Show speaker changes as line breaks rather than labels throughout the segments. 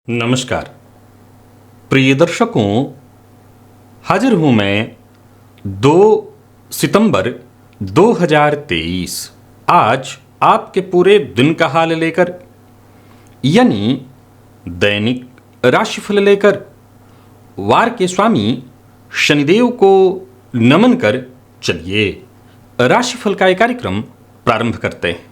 नमस्कार प्रिय दर्शकों, हाजिर हूं मैं 2 सितंबर 2023 आज आपके पूरे दिन का हाल लेकर, यानी दैनिक राशिफल लेकर वार के स्वामी शनिदेव को नमन कर चलिए राशिफल का एक कार्यक्रम प्रारंभ करते हैं।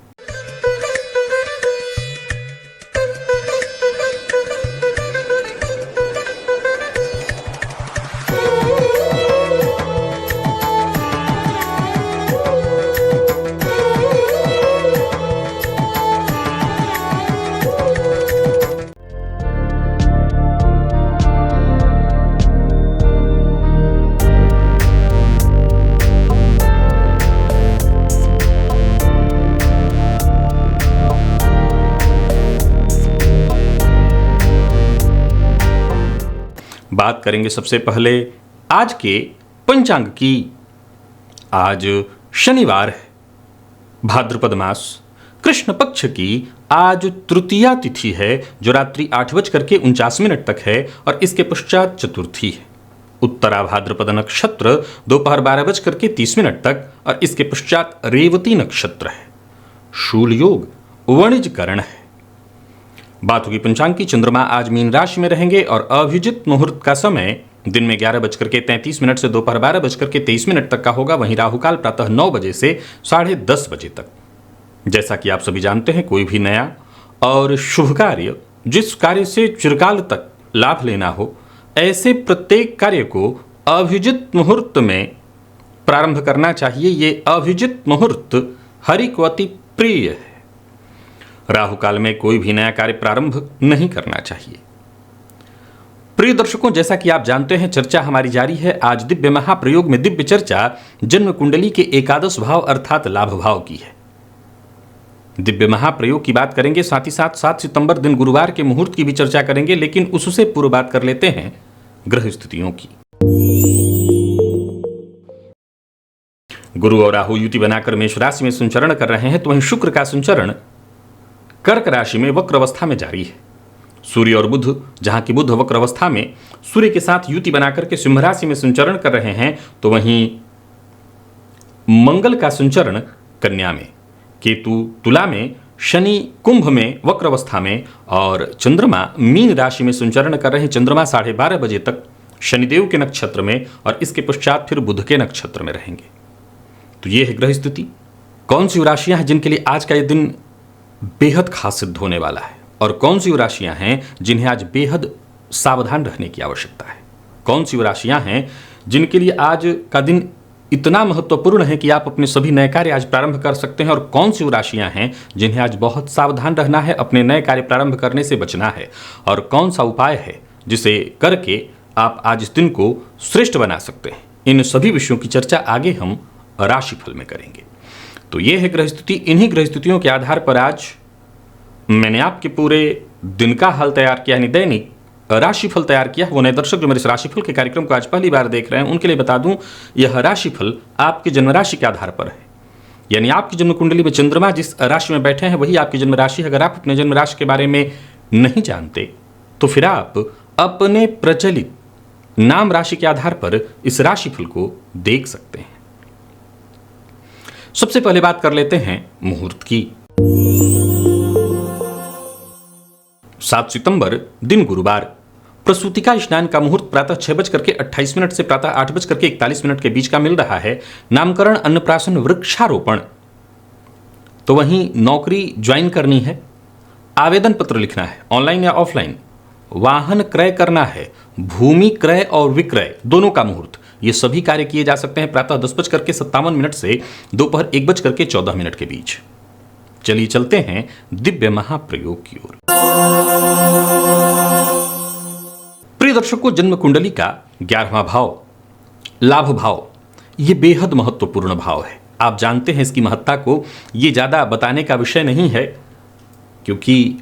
बात करेंगे सबसे पहले आज के पंचांग की। आज शनिवार है, भाद्रपद मास कृष्ण पक्ष की आज तृतीया तिथि है जो रात्रि 8:49 तक है और इसके पश्चात चतुर्थी है। उत्तरा भाद्रपद नक्षत्र दोपहर 12:30 तक और इसके पश्चात रेवती नक्षत्र है। शूल योग वणिज करण है। बात होगी पंचांग की। चंद्रमा आज मीन राशि में रहेंगे और अभिजित मुहूर्त का समय दिन में 11:33 से दोपहर 12:23 तक का होगा। वहीं राहुकाल प्रातः 9 बजे से 10:30 बजे तक। जैसा कि आप सभी जानते हैं, कोई भी नया और शुभ कार्य, जिस कार्य से चिरकाल तक लाभ लेना हो, ऐसे प्रत्येक कार्य को अभिजित मुहूर्त में प्रारंभ करना चाहिए। ये अभिजित मुहूर्त हरि को अति प्रिय है। राहु काल में कोई भी नया कार्य प्रारंभ नहीं करना चाहिए। प्रिय दर्शकों, जैसा कि आप जानते हैं, चर्चा हमारी जारी है। आज दिव्य महाप्रयोग में दिव्य चर्चा जन्म कुंडली के एकादश भाव अर्थात लाभ भाव की है। दिव्य महाप्रयोग की बात करेंगे, साथ ही साथ 7 सितंबर दिन गुरुवार के मुहूर्त की भी चर्चा करेंगे, लेकिन उससे पूर्व बात कर लेते हैं ग्रह स्थितियों की। गुरु और राहु युति बनाकर मेष राशि में संचरण कर रहे हैं, तो वहीं शुक्र का संचरण कर्क राशि में वक्र अवस्था में जारी है। सूर्य और बुध, जहां की बुध वक्र अवस्था में सूर्य के साथ युति बनाकर के सिंह राशि में संचरण कर रहे हैं, तो वहीं मंगल का संचरण कन्या में, केतु तुला में, शनि कुंभ में वक्र अवस्था में और चंद्रमा मीन राशि में संचरण कर रहे हैं। चंद्रमा 12:30 बजे तक शनिदेव के नक्षत्र में और इसके पश्चात फिर बुध के नक्षत्र में रहेंगे। तो ये है ग्रह स्थिति। कौन सी राशियां हैं जिनके लिए आज का ये दिन बेहद खास सिद्ध होने वाला है, और कौन सी राशियां हैं जिन्हें आज बेहद सावधान रहने की आवश्यकता है। कौन सी राशियां हैं जिनके लिए आज का दिन इतना महत्वपूर्ण है कि आप अपने सभी नए कार्य आज प्रारंभ कर सकते हैं, और कौन सी राशियां हैं जिन्हें आज बहुत सावधान रहना है, अपने नए कार्य प्रारंभ करने से बचना है, और कौन सा उपाय है जिसे करके आप आज इस दिन को श्रेष्ठ बना सकते हैं। इन सभी विषयों की चर्चा आगे हम राशिफल में करेंगे। तो ये है ग्रह स्थिति। इन्हीं ग्रह स्थितियों के आधार पर आज मैंने आपके पूरे दिन का हाल तैयार किया, यानी दैनिक राशिफल तैयार किया। वो नए दर्शक जो मेरे इस राशिफल के कार्यक्रम को आज पहली बार देख रहे हैं, उनके लिए बता दूं, यह राशिफल आपके जन्म राशि के आधार पर है। यानी आपकी जन्म कुंडली में चंद्रमा जिस राशि में बैठे हैं वही आपकी जन्म राशि है। अगर आप अपने जन्म राशि के बारे में नहीं जानते तो फिर आप अपने प्रचलित नाम राशि के आधार पर इस राशिफल को देख सकते हैं। सबसे पहले बात कर लेते हैं मुहूर्त की। 7 सितंबर दिन गुरुवार, प्रसूतिका स्नान का मुहूर्त प्रातः 6:28 से प्रातः 8:41 के बीच का मिल रहा है। नामकरण, अन्नप्राशन, वृक्षारोपण। तो वहीं नौकरी ज्वाइन करनी है, आवेदन पत्र लिखना है ऑनलाइन या ऑफलाइन, वाहन क्रय करना है, भूमि क्रय और विक्रय दोनों का मुहूर्त, ये सभी कार्य किए जा सकते हैं प्रातः 10:57 से दोपहर 1:14 के बीच। चलिए चलते हैं दिव्य महाप्रयोग की ओर। प्रिय दर्शकों, जन्म कुंडली का 11वां भाव लाभ भाव, ये बेहद महत्वपूर्ण भाव है। आप जानते हैं इसकी महत्ता को, ये ज्यादा बताने का विषय नहीं है, क्योंकि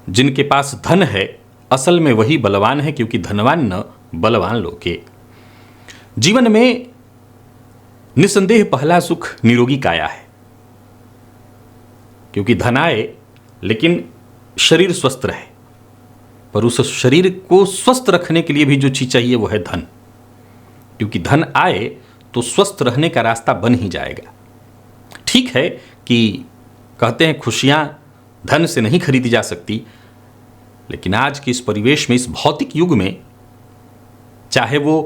जिनके पास धन है असल में वही बलवान है, क्योंकि धनवान न बलवान लोके। जीवन में निसंदेह पहला सुख निरोगी काया है, क्योंकि धन आए लेकिन शरीर स्वस्थ रहे। पर उस शरीर को स्वस्थ रखने के लिए भी जो चीज चाहिए वो है धन, क्योंकि धन आए तो स्वस्थ रहने का रास्ता बन ही जाएगा। ठीक है कि कहते हैं खुशियां धन से नहीं खरीदी जा सकती, लेकिन आज के इस परिवेश में, इस भौतिक युग में, चाहे वो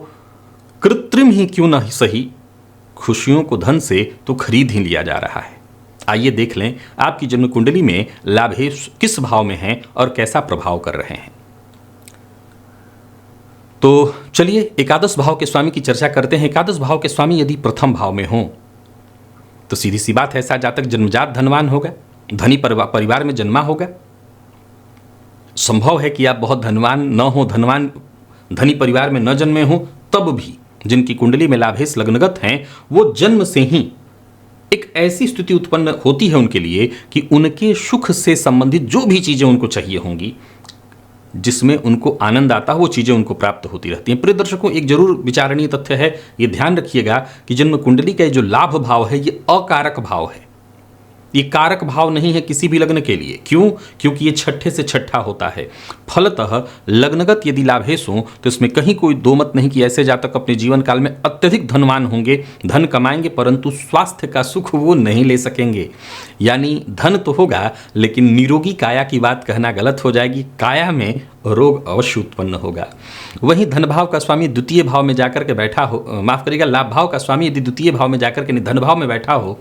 कृत्रिम ही क्यों न सही, खुशियों को धन से तो खरीद ही लिया जा रहा है। आइए देख लें आपकी जन्म कुंडली में लाभेश किस भाव में हैं और कैसा प्रभाव कर रहे हैं। तो चलिए एकादश भाव के स्वामी की चर्चा करते हैं। एकादश भाव के स्वामी यदि प्रथम भाव में हों तो सीधी सी बात है, ऐसा जातक जन्मजात धनवान होगा, धनी परिवार में जन्मा होगा। संभव है कि आप बहुत धनवान न हो, धनी परिवार में न जन्मे हो, तब भी जिनकी कुंडली में लाभेश लग्नगत हैं वो जन्म से ही एक ऐसी स्थिति उत्पन्न होती है उनके लिए कि उनके सुख से संबंधित जो भी चीजें उनको चाहिए होंगी, जिसमें उनको आनंद आता है, वो चीजें उनको प्राप्त होती रहती हैं। प्रिय दर्शकों, एक जरूर विचारणीय तथ्य है, ये ध्यान रखिएगा कि जन्म कुंडली का जो लाभ भाव है ये अकारक भाव है, ये कारक भाव नहीं है किसी भी लग्न के लिए। क्यों? क्योंकि ये छठे से छठा होता है। फलतः लग्नगत यदि लाभेश हो तो इसमें कहीं कोई दो मत नहीं कि ऐसे जातक अपने जीवन काल में अत्यधिक धनवान होंगे, धन कमाएंगे, परंतु स्वास्थ्य का सुख वो नहीं ले सकेंगे। यानी धन तो होगा लेकिन निरोगी काया की बात कहना गलत हो जाएगी, काया में रोग अवश्य उत्पन्न होगा। वहीं धन भाव का स्वामी द्वितीय भाव में जाकर के बैठा हो, माफ करिएगा, लाभ भाव का स्वामी यदि द्वितीय भाव में जाकर के धन भाव में बैठा हो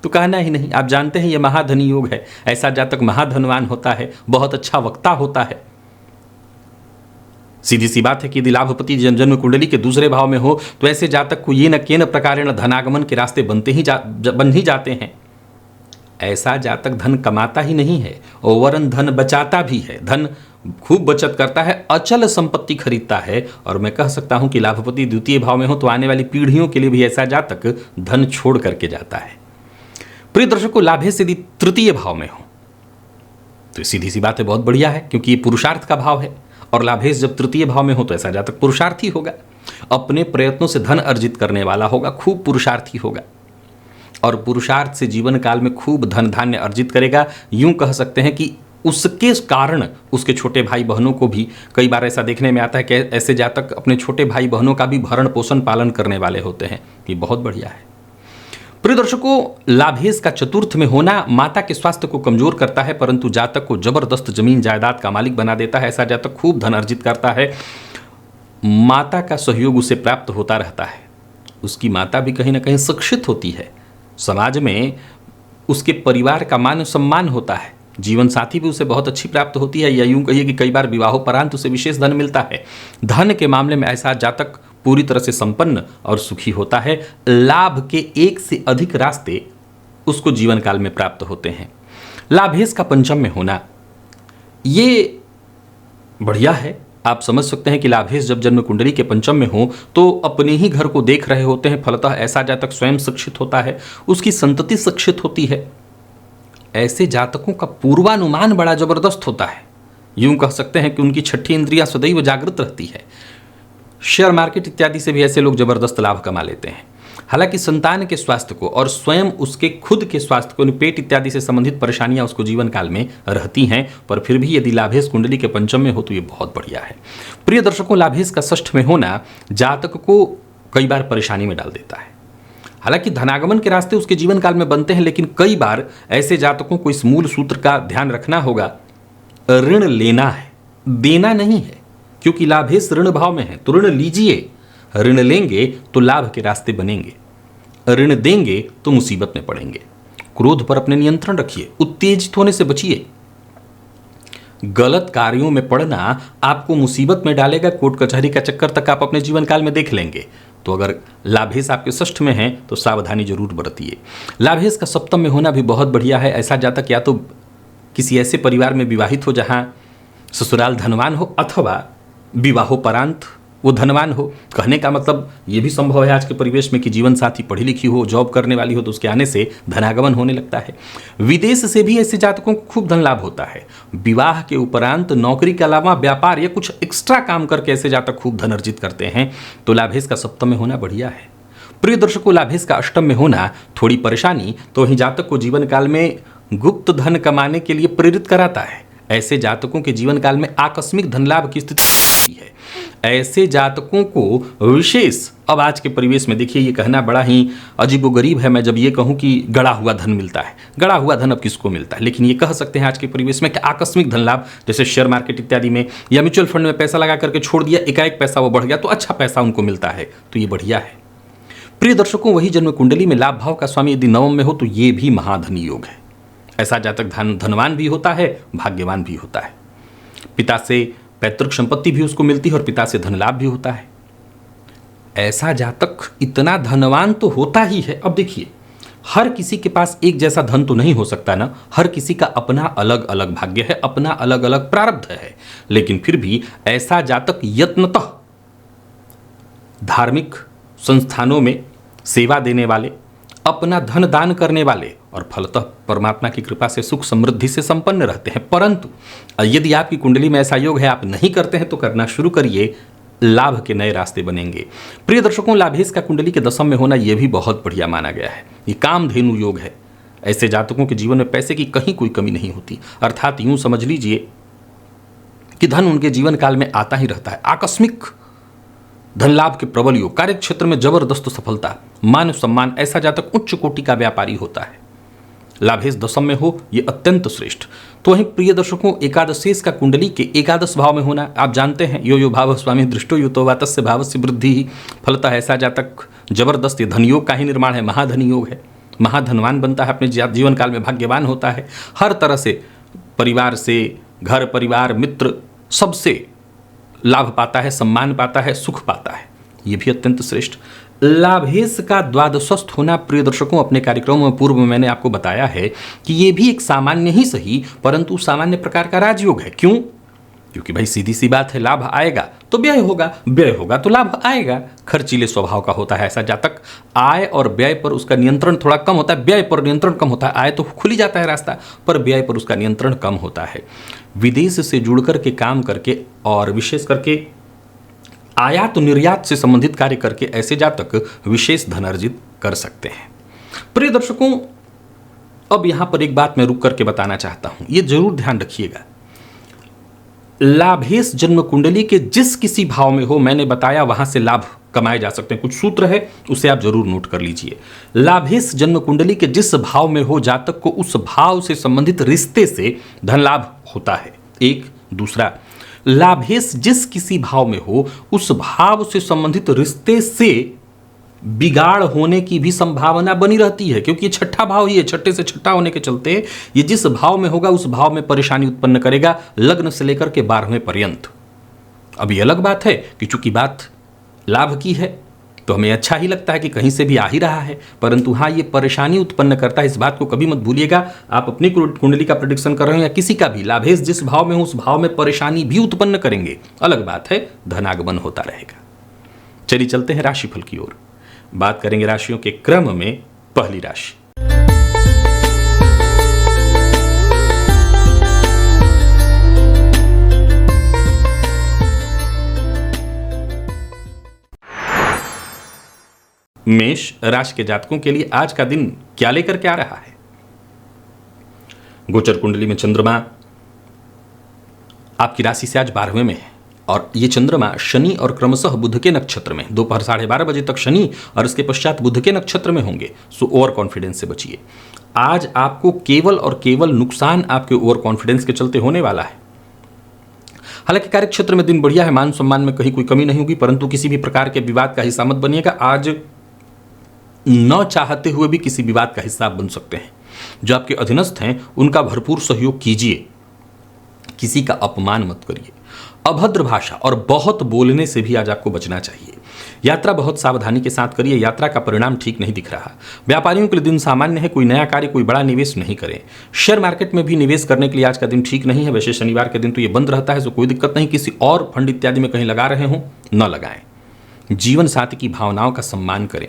तो कहना ही नहीं। आप जानते हैं यह महाधनी योग है, ऐसा जातक महाधनवान होता है, बहुत अच्छा वक्ता होता है। सीधी सी बात है कि यदि लाभपति जन्म कुंडली के दूसरे भाव में हो तो ऐसे जातक को ये न केन प्रकारेण धनागमन के रास्ते बन ही जाते हैं। ऐसा जातक धन कमाता ही नहीं है और वरन धन बचाता भी है, धन खूब बचत करता है, अचल संपत्ति खरीदता है। और मैं कह सकता हूं कि लाभपति द्वितीय भाव में हो तो आने वाली पीढ़ियों के लिए भी ऐसा जातक धन छोड़ करके जाता है। प्रिय दर्शकों, लाभेश यदि तृतीय भाव में हो तो सीधी सी बात है बहुत बढ़िया है, क्योंकि ये पुरुषार्थ का भाव है और लाभेश जब तृतीय भाव में हो तो ऐसा जातक पुरुषार्थी होगा, अपने प्रयत्नों से धन अर्जित करने वाला होगा, खूब पुरुषार्थी होगा और पुरुषार्थ से जीवन काल में खूब धन धान्य अर्जित करेगा। यूं कह सकते हैं कि उसके कारण उसके छोटे भाई बहनों को भी कई बार ऐसा देखने में आता है कि ऐसे जातक अपने छोटे भाई बहनों का भी भरण पोषण पालन करने वाले होते हैं। ये बहुत बढ़िया है। प्रिय दर्शकों, लाभेश का चतुर्थ में होना माता के स्वास्थ्य को कमजोर करता है, परंतु जातक को जबरदस्त जमीन जायदाद का मालिक बना देता है। ऐसा जातक खूब धन अर्जित करता है, माता का सहयोग उसे प्राप्त होता रहता है, उसकी माता भी कहीं ना कहीं शिक्षित होती है, समाज में उसके परिवार का मान सम्मान होता है, जीवन साथी भी उसे बहुत अच्छी प्राप्त होती है, या यूं कहिए कि कई बार विवाहोपरांत उसे विशेष धन मिलता है। धन के मामले में ऐसा जातक पूरी तरह से संपन्न और सुखी होता है। लाभ के एक से अधिक रास्ते उसको जीवन काल में प्राप्त होते हैं। लाभेश का पंचम में होना ये बढ़िया है। आप समझ सकते हैं कि लाभेश जब जन्म कुंडली के पंचम में हो तो अपने ही घर को देख रहे होते हैं। फलतः ऐसा जातक स्वयं शिक्षित होता है, उसकी संतति शिक्षित होती है। ऐसे जातकों का पूर्वानुमान बड़ा जबरदस्त होता है। यूं कह सकते हैं कि उनकी छठी इंद्रियां सदैव जागृत रहती है। शेयर मार्केट इत्यादि से भी ऐसे लोग जबरदस्त लाभ कमा लेते हैं। हालांकि संतान के स्वास्थ्य को और स्वयं उसके खुद के स्वास्थ्य को, पेट इत्यादि से संबंधित परेशानियां उसको जीवन काल में रहती हैं, पर फिर भी यदि लाभेश कुंडली के पंचम में हो तो ये बहुत बढ़िया है। प्रिय दर्शकों, लाभेश का षष्ठ में होना जातक को कई बार परेशानी में डाल देता है। हालांकि धनागमन के रास्ते उसके जीवन काल में बनते हैं, लेकिन कई बार ऐसे जातकों को इस मूल सूत्र का ध्यान रखना होगा, ऋण लेना है, देना नहीं है। क्योंकि लाभेश ऋण भाव में है तो ऋण लीजिए, ऋण लेंगे तो लाभ के रास्ते बनेंगे, ऋण देंगे तो मुसीबत में पड़ेंगे। क्रोध पर अपने नियंत्रण रखिए, उत्तेजित होने से बचिए। गलत कार्यों में पड़ना आपको मुसीबत में डालेगा। कोर्ट कचहरी का चक्कर तक आप अपने जीवन काल में देख लेंगे। तो अगर लाभेश आपके षष्ठ में है तो सावधानी जरूर बरतिए। लाभेश का सप्तम में होना भी बहुत बढ़िया है। ऐसा जातक या तो किसी ऐसे परिवार में विवाहित हो जहां ससुराल धनवान हो, अथवा विवाहोपरांत वो धनवान हो। कहने का मतलब ये भी संभव है आज के परिवेश में कि जीवन साथी पढ़ी लिखी हो, जॉब करने वाली हो, तो उसके आने से धनागमन होने लगता है। विदेश से भी ऐसे जातकों को खूब धन लाभ होता है। विवाह के उपरांत नौकरी के अलावा व्यापार या कुछ एक्स्ट्रा काम करके ऐसे जातक खूब धन अर्जित करते हैं। तो लाभेश का सप्तम में होना बढ़िया है। प्रिय दर्शकों, लाभेश का अष्टम में होना थोड़ी परेशानी तो वहीं जातक को जीवन काल में गुप्त धन कमाने के लिए प्रेरित कराता है। ऐसे जातकों के जीवन काल में आकस्मिक धन लाभ की स्थिति है। ऐसे जातकों को विशेष, अब आज के परिवेश में देखिए, ये कहना बड़ा ही अजीबोगरीब है मैं जब ये कहूँ कि गड़ा हुआ धन मिलता है। गड़ा हुआ धन अब किसको मिलता है, लेकिन ये कह सकते हैं आज के परिवेश में कि आकस्मिक धन लाभ, जैसे शेयर मार्केट इत्यादि में या म्यूचुअल फंड में पैसा लगा करके छोड़ दिया, एकाएक पैसा वो बढ़ गया तो अच्छा पैसा उनको मिलता है, तो ये बढ़िया है। प्रिय दर्शकों, वही जन्म कुंडली में लाभ भाव का स्वामी यदि नवम में हो तो ये भी महाधनी योग है। ऐसा जातक धनवान भी होता है, भाग्यवान भी होता है। पिता से पैतृक संपत्ति भी उसको मिलती है और पिता से धन लाभ भी होता है। ऐसा जातक इतना धनवान तो होता ही है। अब देखिए, हर किसी के पास एक जैसा धन तो नहीं हो सकता ना, हर किसी का अपना अलग अलग भाग्य है, अपना अलग अलग प्रारब्ध है। लेकिन फिर भी ऐसा जातक यत्नतः धार्मिक संस्थानों में सेवा देने वाले, अपना धन दान करने वाले और फलतः परमात्मा की कृपा से सुख समृद्धि से संपन्न रहते हैं। परंतु यदि आपकी कुंडली में ऐसा योग है, आप नहीं करते हैं, तो करना शुरू करिए, लाभ के नए रास्ते बनेंगे। प्रिय दर्शकों, लाभेश का कुंडली के दशम में होना यह भी बहुत बढ़िया माना गया है। ये कामधेनु योग है। ऐसे जातकों के जीवन में पैसे की कहीं कोई कमी नहीं होती, अर्थात यूं समझ लीजिए कि धन उनके जीवन काल में आता ही रहता है। आकस्मिक धन लाभ के प्रबल योग, कार्य क्षेत्र में जबरदस्त सफलता, मान सम्मान, ऐसा जातक उच्च कोटि का व्यापारी होता है। लाभेश दशम में हो ये अत्यंत श्रेष्ठ। तो वहीं प्रिय दर्शकों, एकादशेश का कुंडली के एकादश भाव में होना आप जानते हैं, यो यो भाव स्वामी दृष्टो युतो वा तस्य भावस्य वृद्धि ही। फलतः ऐसा जातक जबरदस्त धन योग का ही निर्माण है, महाधनी योग है। महाधनवान बनता है, अपने जीवन काल में भाग्यवान होता है। हर तरह से परिवार से, घर परिवार मित्र सबसे लाभ पाता है, सम्मान पाता है, सुख पाता है। ये भी अत्यंत श्रेष्ठ। लाभेश का द्वादशस्थ होना, प्रिय दर्शकों, अपने कार्यक्रम में पूर्व में मैंने आपको बताया है कि ये भी एक सामान्य ही सही परंतु सामान्य प्रकार का राजयोग है। क्यों? क्योंकि भाई सीधी सी बात है, लाभ आएगा तो व्यय होगा, व्यय होगा तो लाभ आएगा। खर्चीले स्वभाव का होता है ऐसा जातक। आय और व्यय पर उसका नियंत्रण थोड़ा कम होता है, व्यय पर नियंत्रण कम होता है। आय तो खुल ही जाता है रास्ता, पर व्यय पर उसका नियंत्रण कम होता है। विदेश से जुड़ करके काम करके और विशेष करके आयात निर्यात से संबंधित कार्य करके ऐसे जातक विशेष धन अर्जित कर सकते हैं। प्रिय दर्शकों, अब यहां पर एक बात मैं रुक करके बताना चाहता हूं, यह जरूर ध्यान रखिएगा। लाभेश जन्म कुंडली के जिस किसी भाव में हो, मैंने बताया वहां से लाभ कमाए जा सकते हैं। कुछ सूत्र है, उसे आप जरूर नोट कर लीजिए। लाभेश जन्म कुंडली के जिस भाव में हो, जातक को उस भाव से संबंधित रिश्ते से धन लाभ होता है। एक दूसरा, लाभेश जिस किसी भाव में हो, उस भाव से संबंधित रिश्ते से बिगाड़ होने की भी संभावना बनी रहती है, क्योंकि ये छठा भाव ही है। छठे से छठा होने के चलते ये जिस भाव में होगा उस भाव में परेशानी उत्पन्न करेगा, लग्न से लेकर के 12वें पर्यंत। अब ये अलग बात है कि चूंकि बात लाभ की है तो हमें अच्छा ही लगता है कि कहीं से भी आ ही रहा है, परंतु हाँ, ये परेशानी उत्पन्न करता है। इस बात को कभी मत भूलिएगा। आप अपनी कुंडली का प्रेडिक्शन कर रहे हो या किसी का भी, लाभेश जिस भाव में हो उस भाव में परेशानी भी उत्पन्न करेंगे, अलग बात है, धनागमन होता रहेगा। चलिए चलते हैं राशिफल की ओर। बात करेंगे राशियों के क्रम में। पहली राशि मेष राशि के जातकों के लिए आज का दिन क्या लेकर के आ रहा है? गोचर कुंडली में चंद्रमा आपकी राशि से आज 12वें में है और ये चंद्रमा शनि और क्रमशः बुध के नक्षत्र में, दोपहर 12:30 बजे तक शनि और इसके पश्चात बुध के नक्षत्र में होंगे। सो ओवर कॉन्फिडेंस से बचिए। आज आपको केवल और केवल नुकसान आपके ओवर कॉन्फिडेंस के चलते होने वाला है। हालांकि कार्य क्षेत्र में दिन बढ़िया है, मान सम्मान में कहीं कोई कमी नहीं होगी, परंतु किसी भी प्रकार के विवाद का हिस्सा मत बनिएगा। आज न चाहते हुए भी किसी विवाद का हिस्सा आप बन सकते हैं। जो आपके अधीनस्थ हैं उनका भरपूर सहयोग कीजिए, किसी का अपमान मत करिए। अभद्र भाषा और बहुत बोलने से भी आज आपको बचना चाहिए। यात्रा बहुत सावधानी के साथ करिए, यात्रा का परिणाम ठीक नहीं दिख रहा। व्यापारियों के लिए दिन सामान्य है, कोई नया कार्य, कोई बड़ा निवेश नहीं करें। शेयर मार्केट में भी निवेश करने के लिए आज का दिन ठीक नहीं है। वैसे शनिवार के दिन तो ये बंद रहता है, तो कोई दिक्कत नहीं। किसी और फंड इत्यादि में कहीं लगा रहे हो, न लगाएं। जीवन साथी की भावनाओं का सम्मान करें।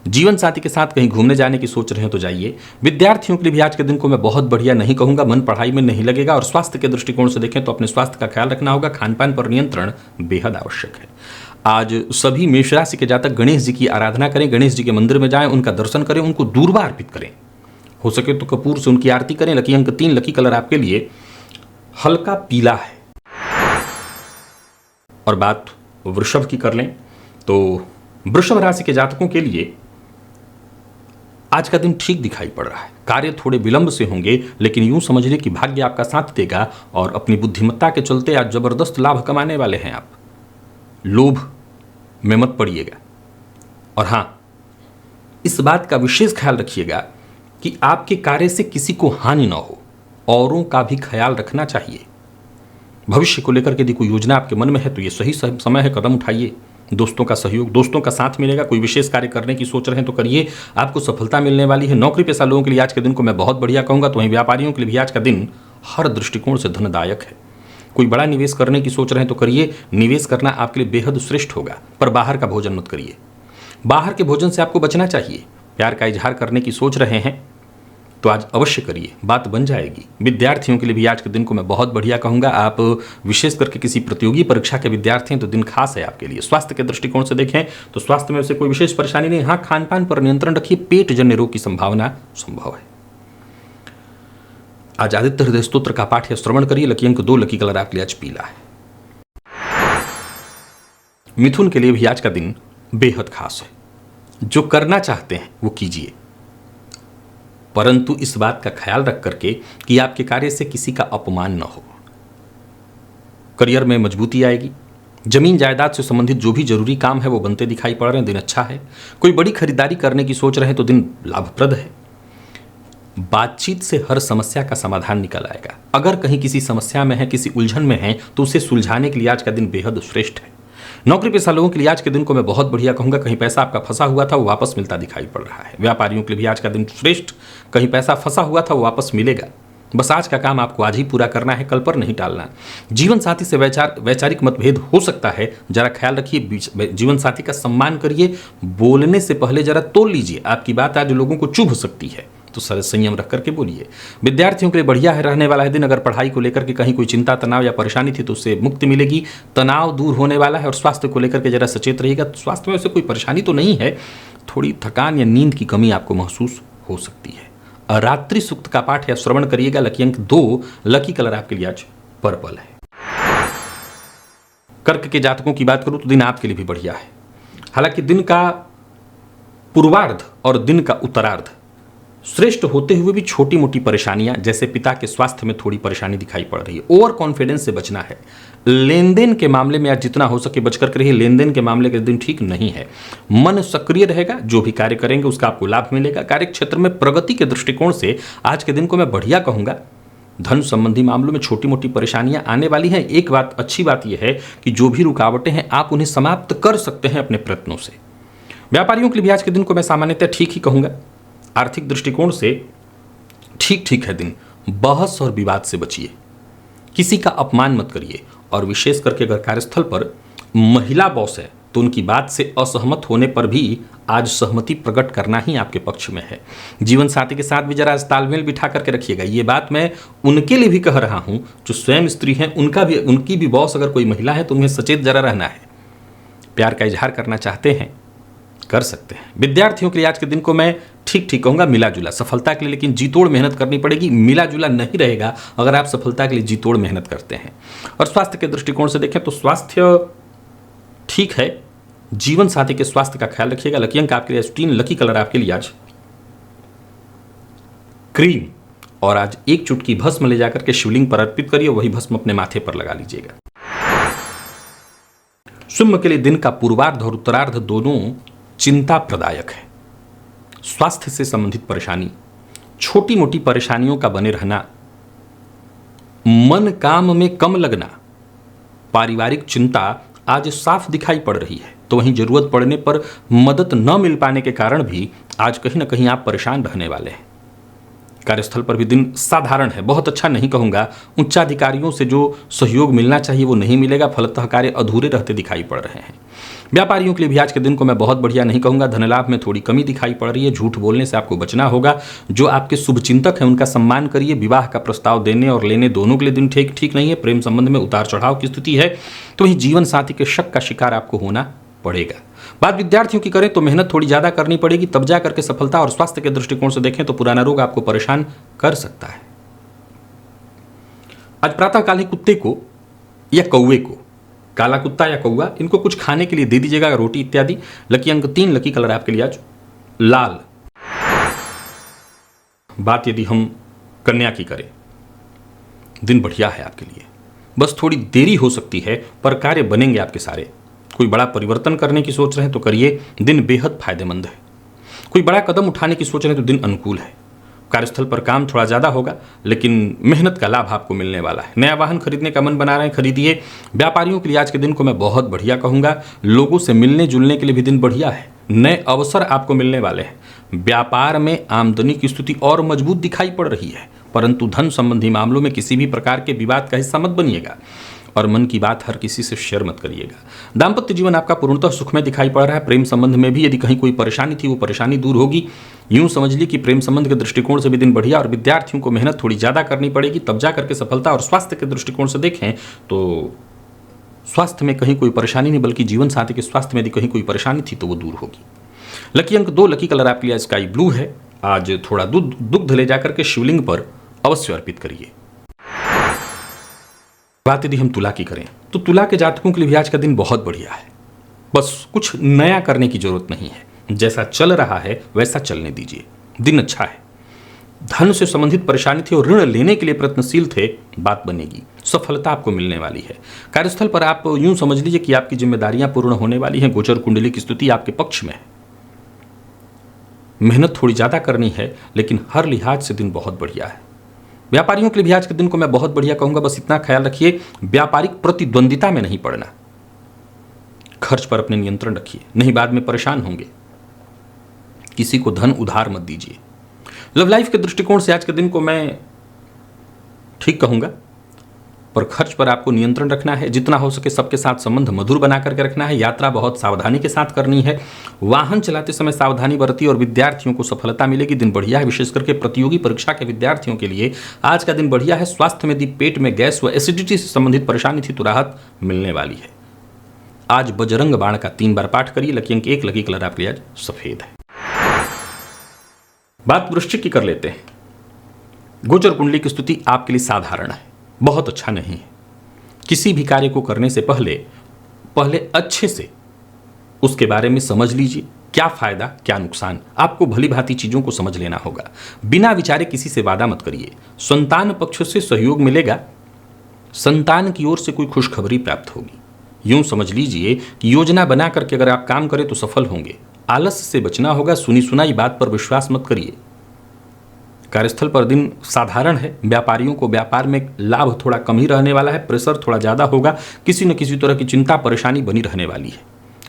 जीवन साथी के साथ कहीं घूमने जाने की सोच रहे हैं तो जाइए। विद्यार्थियों के लिए भी आज के दिन को मैं बहुत बढ़िया नहीं कहूंगा, मन पढ़ाई में नहीं लगेगा। और स्वास्थ्य के दृष्टिकोण से देखें तो अपने स्वास्थ्य का ख्याल रखना होगा, खान-पान पर नियंत्रण बेहद आवश्यक है। आज सभी मेष राशि के जातक गणेश जी की आराधना करें, गणेश जी के मंदिर में जाएं, उनका दर्शन करें, उनको दूर्वा अर्पित करें। हो सके तो कपूर से उनकी आरती करें। लकी अंक 3, लकी कलर आपके लिए हल्का पीला है। और बात वृषभ की कर लें तो वृषभ राशि के जातकों के लिए आज का दिन ठीक दिखाई पड़ रहा है। कार्य थोड़े विलंब से होंगे, लेकिन यूं समझिए कि भाग्य आपका साथ देगा और अपनी बुद्धिमत्ता के चलते आज जबरदस्त लाभ कमाने वाले हैं आप। लोभ में मत पड़िएगा। और हां, इस बात का विशेष ख्याल रखिएगा कि आपके कार्य से किसी को हानि ना हो। औरों का भी ख्याल रखना चाहिए। भविष्य को लेकर के यदि कोई योजना आपके मन में है तो ये सही समय है, कदम उठाइए। दोस्तों का सहयोग, दोस्तों का साथ मिलेगा। कोई विशेष कार्य करने की सोच रहे हैं तो करिए, आपको सफलता मिलने वाली है। नौकरी पेशा लोगों के लिए आज के दिन को मैं बहुत बढ़िया कहूंगा। तो वहीं व्यापारियों के लिए भी आज का दिन हर दृष्टिकोण से धनदायक है। कोई बड़ा निवेश करने की सोच रहे हैं तो करिए, निवेश करना आपके लिए बेहद श्रेष्ठ होगा। पर बाहर का भोजन मत करिए, बाहर के भोजन से आपको बचना चाहिए। प्यार का इजहार करने की सोच रहे हैं तो आज अवश्य करिए, बात बन जाएगी। विद्यार्थियों के लिए भी आज के दिन को मैं बहुत बढ़िया कहूंगा। आप विशेष करके किसी प्रतियोगी परीक्षा के विद्यार्थी हैं तो दिन खास है आपके लिए। स्वास्थ्य के दृष्टिकोण से देखें तो स्वास्थ्य में वैसे कोई विशेष परेशानी नहीं। हाँ, खान पान पर नियंत्रण रखिए, पेट जन्य रोग की संभावना संभव है। आज आदित्य हृदय स्तोत्र का पाठ या श्रवण करिए। लकी अंक 2, लकी कलर आपके लिए आज पीला है। मिथुन के लिए भी आज का दिन बेहद खास है। जो करना चाहते हैं वो कीजिए, परंतु इस बात का ख्याल रख करके कि आपके कार्य से किसी का अपमान न हो। करियर में मजबूती आएगी। जमीन जायदाद से संबंधित जो भी जरूरी काम है वो बनते दिखाई पड़ रहे हैं। दिन अच्छा है। कोई बड़ी खरीदारी करने की सोच रहे हैं तो दिन लाभप्रद है। बातचीत से हर समस्या का समाधान निकल आएगा। अगर कहीं किसी समस्या में है, किसी उलझन में है तो उसे सुलझाने के लिए आज का दिन बेहद श्रेष्ठ है। नौकरी पेशा लोगों के लिए आज के दिन को मैं बहुत बढ़िया कहूंगा। कहीं पैसा आपका फंसा हुआ था वो वापस मिलता दिखाई पड़ रहा है। व्यापारियों के लिए भी आज का दिन श्रेष्ठ। कहीं पैसा फंसा हुआ था वो वापस मिलेगा। बस आज का काम आपको आज ही पूरा करना है, कल पर नहीं टालना। जीवन साथी से वैचारिक मतभेद हो सकता है, जरा ख्याल रखिए। जीवन साथी का सम्मान करिए। बोलने से पहले जरा तोल लीजिए, आपकी बात आज लोगों को चुभ सकती है तो सर संयम रख करके बोलिए। विद्यार्थियों के लिए बढ़िया है रहने वाला है दिन। अगर पढ़ाई को लेकर के कहीं कोई चिंता, तनाव या परेशानी थी तो उससे मुक्ति मिलेगी। तनाव दूर होने वाला है। और स्वास्थ्य को लेकर के जरा सचेत रहिएगा। स्वास्थ्य में से कोई परेशानी तो नहीं है, थोड़ी थकान या नींद की कमी आपको महसूस हो सकती है। रात्रि सूक्त का पाठ या श्रवण करिएगा। लकी अंक 2, लकी कलर आपके लिए आज पर्पल है। कर्क के जातकों की बात करूं तो दिन आपके लिए भी बढ़िया है। हालांकि दिन का पूर्वार्ध और दिन का उत्तरार्ध श्रेष्ठ होते हुए भी छोटी मोटी परेशानियां, जैसे पिता के स्वास्थ्य में थोड़ी परेशानी दिखाई पड़ रही है। ओवर कॉन्फिडेंस से बचना है। लेन देन के मामले में आज जितना हो सके बच करके रहिए। लेन देन के मामले के दिन ठीक नहीं है। मन सक्रिय रहेगा। जो भी कार्य करेंगे उसका आपको लाभ मिलेगा। कार्य क्षेत्र में प्रगति के दृष्टिकोण से आज के दिन को मैं बढ़िया कहूंगा। धन संबंधी मामलों में छोटी मोटी परेशानियां आने वाली हैं। एक बात, अच्छी बात यह है कि जो भी रुकावटें हैं आप उन्हें समाप्त कर सकते हैं अपने प्रयत्नों से। व्यापारियों के लिए भी आज के दिन को मैं सामान्यतः ठीक ही कहूंगा। आर्थिक दृष्टिकोण से ठीक है दिन। बहस और विवाद से बचिए। किसी का अपमान मत करिए। और विशेष करके अगर कार्यस्थल पर महिला बॉस है तो उनकी बात से असहमत होने पर भी आज सहमति प्रकट करना ही आपके पक्ष में है। जीवन साथी के साथ भी जरा तालमेल बिठा करके रखिएगा। ये बात मैं उनके लिए भी कह रहा हूं जो स्वयं स्त्री हैं। उनकी भी बॉस अगर कोई महिला है तो उन्हें सचेत जरा रहना है। प्यार का इजहार करना चाहते हैं, कर सकते हैं। विद्यार्थियों के लिए आज के दिन को मैं ठीक कहूंगा, मिला जुला। सफलता के लिए लेकिन जी तोड़ मेहनत करनी पड़ेगी। मिला जुला नहीं रहेगा अगर आप सफलता के लिए जी तोड़ मेहनत करते हैं। और स्वास्थ्य के दृष्टिकोण से देखें तो स्वास्थ्य ठीक है। जीवन साथी के स्वास्थ्य का ख्याल रखिएगा। लकी अंक आपके लिए 3, लकी कलर आपके लिए आज क्रीम। और आज एक चुटकी भस्म ले जाकर के शिवलिंग पर अर्पित करिए। वही भस्म अपने माथे पर लगा लीजिएगा। सिंह के लिए दिन का पूर्वार्ध और उत्तरार्ध दोनों चिंता प्रदायक है। स्वास्थ्य से संबंधित परेशानी, छोटी मोटी परेशानियों का बने रहना, मन काम में कम लगना, पारिवारिक चिंता आज साफ दिखाई पड़ रही है। तो वहीं जरूरत पड़ने पर मदद न मिल पाने के कारण भी आज कहीं ना कहीं आप परेशान रहने वाले हैं। कार्यस्थल पर भी दिन साधारण है, बहुत अच्छा नहीं कहूंगा। उच्चाधिकारियों से जो सहयोग मिलना चाहिए वो नहीं मिलेगा। फलतः कार्य अधूरे रहते दिखाई पड़ रहे हैं। व्यापारियों के लिए भी आज के दिन को मैं बहुत बढ़िया नहीं कहूंगा। धनलाभ में थोड़ी कमी दिखाई पड़ रही है। झूठ बोलने से आपको बचना होगा। जो आपके शुभचिंतक हैं उनका सम्मान करिए। विवाह का प्रस्ताव देने और लेने दोनों के लिए दिन ठीक नहीं है। प्रेम संबंध में उतार चढ़ाव की स्थिति है। तो वहीं जीवन साथी के शक का शिकार आपको होना पड़ेगा। बात विद्यार्थियों की करें तो मेहनत थोड़ी ज्यादा करनी पड़ेगी, तब जा करके सफलता। और स्वास्थ्य के दृष्टिकोण से देखें तो पुराना रोग आपको परेशान कर सकता है। आज प्रातःकाल ही कुत्ते को या कौवे को, काला कुत्ता या कौवा, इनको कुछ खाने के लिए दे दीजिएगा, रोटी इत्यादि। लकी अंक 3, लकी कलर आपके लिए आज लाल। बात यदि हम कन्या की करें, दिन बढ़िया है आपके लिए, बस थोड़ी देरी हो सकती है पर कार्य बनेंगे आपके सारे। कोई बड़ा परिवर्तन करने की सोच रहे हैं तो करिए, दिन बेहद फायदेमंद है। कोई बड़ा कदम उठाने की सोच रहे हैं तो दिन अनुकूल है। कार्यस्थल पर काम थोड़ा ज़्यादा होगा लेकिन मेहनत का लाभ आपको मिलने वाला है। नया वाहन खरीदने का मन बना रहे हैं, खरीदिए। व्यापारियों के लिए आज के दिन को मैं बहुत बढ़िया कहूँगा। लोगों से मिलने जुलने के लिए भी दिन बढ़िया है। नए अवसर आपको मिलने वाले हैं। व्यापार में आमदनी की स्थिति और मजबूत दिखाई पड़ रही है, परंतु धन संबंधी मामलों में किसी भी प्रकार के विवाद का हिस्सा मत बनिएगा और मन की बात हर किसी से शेयर मत करिएगा। दाम्पत्य जीवन आपका पूर्णतः सुखमय दिखाई पड़ रहा है। प्रेम संबंध में भी यदि कहीं कोई परेशानी थी वो परेशानी दूर होगी। यूं समझ लीजिए कि प्रेम संबंध के दृष्टिकोण से भी दिन बढ़िया, और विद्यार्थियों को मेहनत थोड़ी ज़्यादा करनी पड़ेगी तब जा करके सफलता। और स्वास्थ्य के दृष्टिकोण से देखें तो स्वास्थ्य में कहीं कोई परेशानी नहीं, बल्कि जीवन साथी के स्वास्थ्य में यदि कहीं कोई परेशानी थी तो वो दूर होगी। लकी अंक 2, लकी कलर आपके लिए स्काई ब्लू है। आज थोड़ा दुग्ध ले जाकर के शिवलिंग पर अवश्य अर्पित करिए। बात यदि हम तुला की करें तो तुला के जातकों के लिए भी आज का दिन बहुत बढ़िया है। बस कुछ नया करने की जरूरत नहीं है, जैसा चल रहा है वैसा चलने दीजिए। दिन अच्छा है। धन से संबंधित परेशानी थी और ऋण लेने के लिए प्रयत्नशील थे, बात बनेगी। सफलता आपको मिलने वाली है। कार्यस्थल पर आप यूं समझ लीजिए कि आपकी जिम्मेदारियां पूर्ण होने वाली हैं। गोचर कुंडली की स्थिति आपके पक्ष में है। मेहनत थोड़ी ज्यादा करनी है लेकिन हर लिहाज से दिन बहुत बढ़िया है। व्यापारियों के लिए भी आज के दिन को मैं बहुत बढ़िया कहूंगा। बस इतना ख्याल रखिए, व्यापारिक प्रतिद्वंदिता में नहीं पड़ना। खर्च पर अपने नियंत्रण रखिए, नहीं बाद में परेशान होंगे। किसी को धन उधार मत दीजिए। लव लाइफ के दृष्टिकोण से आज के दिन को मैं ठीक कहूंगा, पर खर्च पर आपको नियंत्रण रखना है। जितना हो सके सबके साथ संबंध मधुर बना करके रखना है। यात्रा बहुत सावधानी के साथ करनी है। वाहन चलाते समय सावधानी बरतिए और विद्यार्थियों को सफलता मिलेगी। दिन बढ़िया है, विशेष करके प्रतियोगी परीक्षा के विद्यार्थियों के लिए आज का दिन बढ़िया है। स्वास्थ्य में यदि पेट में गैस व एसिडिटी से संबंधित परेशानी थी तो राहत मिलने वाली है। आज बजरंग बाण का 3 बार पाठ करिए। लकी अंक 1, लकी कलर आपके लिए आज सफेद है। बात वृश्चिक की कर लेते हैं। गोचर कुंडली की स्थिति आपके लिए साधारण है, बहुत अच्छा नहीं है। किसी भी कार्य को करने से पहले अच्छे से उसके बारे में समझ लीजिए, क्या फायदा क्या नुकसान। आपको भली भांति चीजों को समझ लेना होगा। बिना विचारे किसी से वादा मत करिए। संतान पक्ष से सहयोग मिलेगा। संतान की ओर से कोई खुशखबरी प्राप्त होगी। यूं समझ लीजिए कि योजना बना करके अगर आप काम करें तो सफल होंगे। आलस से बचना होगा। सुनी सुनाई बात पर विश्वास मत करिए। कार्यस्थल पर दिन साधारण है। व्यापारियों को व्यापार में लाभ थोड़ा कम ही रहने वाला है। प्रेशर थोड़ा ज़्यादा होगा। किसी न किसी तरह की चिंता परेशानी बनी रहने वाली है।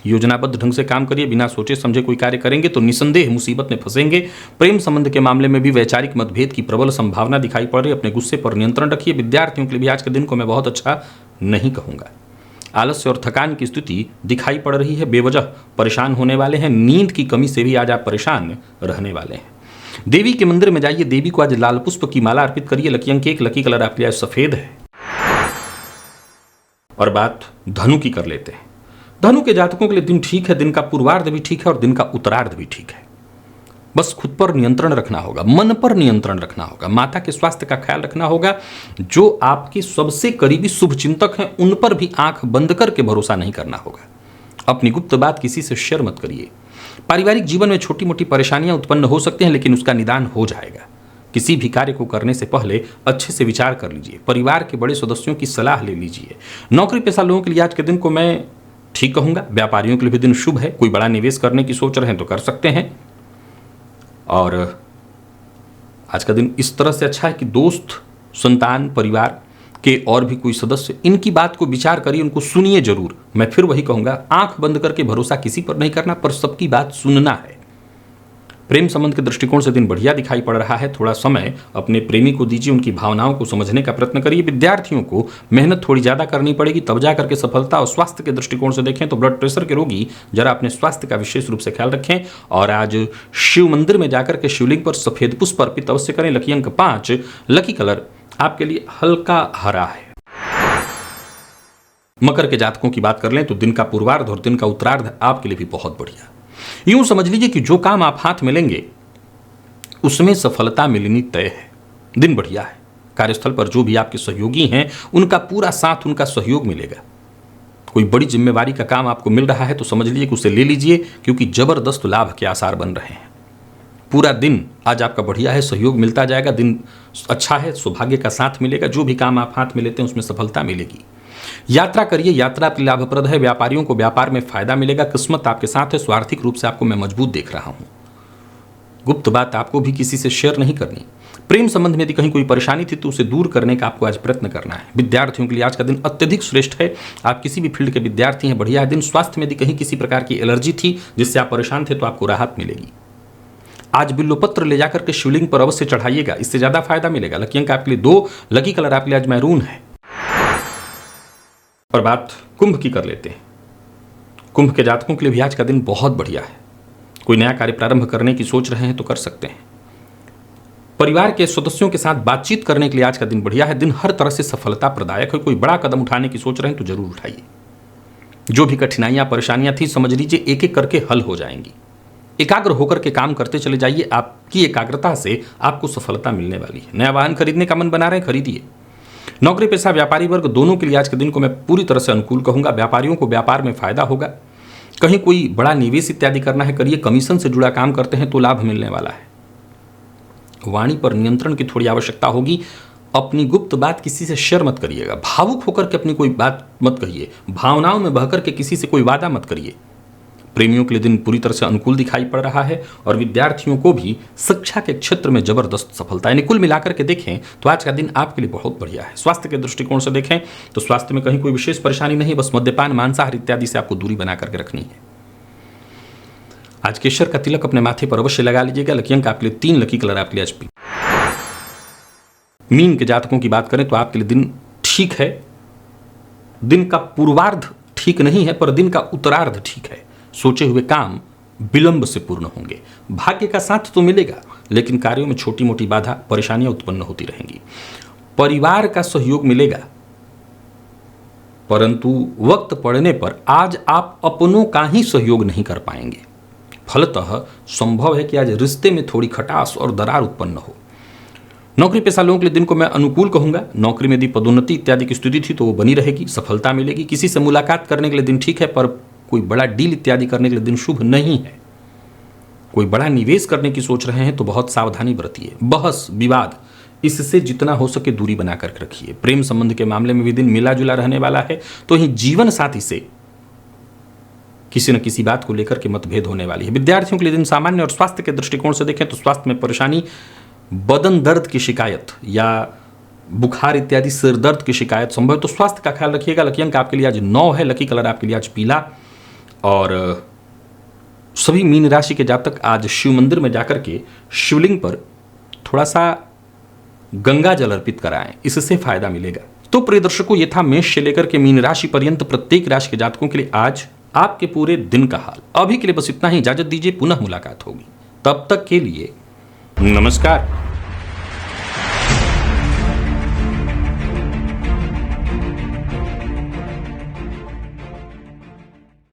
योजनाबद्ध ढंग से काम करिए। बिना सोचे समझे कोई कार्य करेंगे तो निसंदेह मुसीबत में फंसेंगे। प्रेम संबंध के मामले में भी वैचारिक मतभेद की प्रबल संभावना दिखाई पड़ रही है। अपने गुस्से पर नियंत्रण रखिए। विद्यार्थियों के लिए भी आज के दिन को मैं बहुत अच्छा नहीं कहूँगा। आलस्य और थकान की स्थिति दिखाई पड़ रही है। बेवजह परेशान होने वाले हैं। नींद की कमी से भी आज आप परेशान रहने वाले हैं। देवी के मंदिर में जाइए। देवी को आज लाल पुष्प की माला अर्पित करिए। लकी अंक 1, लकी कलर आपके लिए आज सफेद है। और बात धनु की कर लेते हैं। धनु के जातकों के लिए दिन ठीक है। दिन का पूर्वार्ध भी ठीक है और दिन का उत्तरार्ध भी ठीक है। बस खुद पर नियंत्रण रखना होगा, मन पर नियंत्रण रखना होगा, माता के स्वास्थ्य का ख्याल रखना होगा। जो आपके सबसे करीबी शुभचिंतक हैं उन पर भी आंख बंद करके भरोसा नहीं करना होगा। अपनी गुप्त बात किसी से शेयर मत करिए। पारिवारिक जीवन में छोटी मोटी परेशानियां उत्पन्न हो सकती हैं लेकिन उसका निदान हो जाएगा। किसी भी कार्य को करने से पहले अच्छे से विचार कर लीजिए। परिवार के बड़े सदस्यों की सलाह ले लीजिए। नौकरी पेशा लोगों के लिए आज के दिन को मैं ठीक कहूंगा। व्यापारियों के लिए भी दिन शुभ है। कोई बड़ा निवेश करने की सोच रहे हैं तो कर सकते हैं। और आज का दिन इस तरह से अच्छा है कि दोस्त, संतान, परिवार के और भी कोई सदस्य, इनकी बात को विचार करिए, उनको सुनिए जरूर। मैं फिर वही कहूंगा, आंख बंद करके भरोसा किसी पर नहीं करना, पर सबकी बात सुनना है। प्रेम संबंध के दृष्टिकोण से दिन बढ़िया दिखाई पड़ रहा है। थोड़ा समय अपने प्रेमी को दीजिए। उनकी भावनाओं को समझने का प्रयत्न करिए। विद्यार्थियों को मेहनत थोड़ी ज़्यादा करनी पड़ेगी तब जा करके सफलता। और स्वास्थ्य के दृष्टिकोण से देखें तो ब्लड प्रेशर के रोगी जरा अपने स्वास्थ्य का विशेष रूप से ख्याल रखें। और आज शिव मंदिर में जाकर के शिवलिंग पर सफेद पुष्प अर्पित अवश्य करें। लकी अंक 5, लकी कलर आपके लिए हल्का हरा है। मकर के जातकों की बात कर लें तो दिन का पूर्वार्ध और दिन का उत्तरार्ध आपके लिए भी बहुत बढ़िया। यूं समझ लीजिए कि जो काम आप हाथ में लेंगे उसमें सफलता मिलनी तय है। दिन बढ़िया है। कार्यस्थल पर जो भी आपके सहयोगी हैं उनका पूरा साथ, उनका सहयोग मिलेगा। कोई बड़ी जिम्मेवारी का काम आपको मिल रहा है तो समझ लीजिए कि उसे ले लीजिए, क्योंकि जबरदस्त लाभ के आसार बन रहे हैं। पूरा दिन आज आपका बढ़िया है, सहयोग मिलता जाएगा, दिन अच्छा है, सौभाग्य का साथ मिलेगा, जो भी काम आप हाथ में लेते हैं उसमें सफलता मिलेगी। यात्रा करिए, यात्रा आपके लाभप्रद है, व्यापारियों को व्यापार में फायदा मिलेगा, किस्मत आपके साथ है, स्वार्थिक रूप से आपको मैं मजबूत देख रहा हूं। गुप्त बात आपको भी किसी से शेयर नहीं करनी। प्रेम संबंध में यदि कहीं कोई परेशानी थी तो उसे दूर करने का आपको आज प्रयत्न करना है। विद्यार्थियों के लिए आज का दिन अत्यधिक श्रेष्ठ है। आप किसी भी फील्ड के विद्यार्थी हैं, बढ़िया है दिन। स्वास्थ्य में यदि कहीं किसी प्रकार की एलर्जी थी जिससे आप परेशान थे तो आपको राहत मिलेगी। आज बिल्वपत्र ले जाकर के शिवलिंग पर अवश्य चढ़ाइएगा, इससे ज्यादा फायदा मिलेगा। लकी अंक आपके लिए 2, लकी कलर आपके लिए आज मैरून है। और बात कुंभ की कर लेते हैं। कुंभ के जातकों के लिए भी आज का दिन बहुत बढ़िया है। कोई नया कार्य प्रारंभ करने की सोच रहे हैं तो कर सकते हैं। परिवार के सदस्यों के साथ बातचीत करने के लिए आज का दिन बढ़िया है। दिन हर तरह से सफलता प्रदायक है। कोई बड़ा कदम उठाने की सोच रहे हैं तो जरूर उठाइए। जो भी कठिनाइयां परेशानियां थी समझ लीजिए एक एक करके हल हो जाएंगी। एकाग्र होकर के काम करते चले जाइए, आपकी एकाग्रता से आपको सफलता मिलने वाली है। नया वाहन खरीदने का मन बना रहे हैं, खरीदिए। नौकरी पेशा व्यापारी वर्ग दोनों के लिए आज के दिन को मैं पूरी तरह से अनुकूल कहूंगा। व्यापारियों को व्यापार में फायदा होगा। कहीं कोई बड़ा निवेश इत्यादि करना है, करिए। कमीशन से जुड़ा काम करते हैं तो लाभ मिलने वाला है। वाणी पर नियंत्रण की थोड़ी आवश्यकता होगी। अपनी गुप्त बात किसी से शेयर मत करिएगा। भावुक होकर के अपनी कोई बात मत कहिए। भावनाओं में बहकर के किसी से कोई वादा मत करिए। प्रेमियों के लिए दिन पूरी तरह से अनुकूल दिखाई पड़ रहा है और विद्यार्थियों को भी शिक्षा के क्षेत्र में जबरदस्त सफलता है। यानी कुल मिलाकर के देखें तो आज का दिन आपके लिए बहुत बढ़िया है। स्वास्थ्य के दृष्टिकोण से देखें तो स्वास्थ्य में कहीं कोई विशेष परेशानी नहीं, बस मद्यपान, मांसाहार इत्यादि से आपको दूरी बना करके रखनी है। आज केशर का तिलक अपने माथे पर अवश्य लगा लीजिएगा। लकी अंक आपके लिए 3, लकी कलर आपके लिए आज पीला। मीन के जातकों की बात करें तो आपके लिए दिन ठीक है। दिन का पूर्वार्ध ठीक नहीं है पर दिन का उत्तरार्ध ठीक है। सोचे हुए काम विलंब से पूर्ण होंगे। भाग्य का साथ तो मिलेगा लेकिन कार्यों में छोटी मोटी बाधा परेशानियां उत्पन्न होती रहेंगी। परिवार का सहयोग मिलेगा परंतु वक्त पड़ने पर आज आप अपनों का ही सहयोग नहीं कर पाएंगे। फलतः संभव है कि आज रिश्ते में थोड़ी खटास और दरार उत्पन्न हो। नौकरी पेशा लोगों के लिए दिन को मैं अनुकूल कहूंगा। नौकरी में यदि पदोन्नति इत्यादि की स्थिति थी तो वो बनी रहेगी, सफलता मिलेगी। किसी से मुलाकात करने के लिए दिन ठीक है पर कोई बड़ा डील इत्यादि करने के लिए दिन शुभ नहीं है। कोई बड़ा निवेश करने की सोच रहे हैं तो बहुत सावधानी बरतिए। बहस विवाद इससे जितना हो सके दूरी बनाकर रखिए। प्रेम संबंध के मामले में भी दिन मिला जुला रहने वाला है तो ही जीवन साथी से किसी न किसी बात को लेकर के मतभेद होने वाली है। विद्यार्थियों के लिए दिन सामान्य और स्वास्थ्य के दृष्टिकोण से देखें तो स्वास्थ्य में परेशानी, बदन दर्द की शिकायत या बुखार इत्यादि सिर दर्द की शिकायत संभव है तो स्वास्थ्य का ख्याल रखिएगा। लकी अंक आपके लिए आज 9 है, लकी कलर आपके लिए आज पीला। और सभी मीन राशि के जातक आज शिव मंदिर में जाकर के शिवलिंग पर थोड़ा सा गंगा जल अर्पित कराएं, इससे फायदा मिलेगा। तो प्रिय दर्शकों, ये था मेष से लेकर के मीन राशि पर्यंत प्रत्येक राशि के जातकों के लिए आज आपके पूरे दिन का हाल। अभी के लिए बस इतना ही, इजाजत दीजिए, पुनः मुलाकात होगी। तब तक के लिए नमस्कार।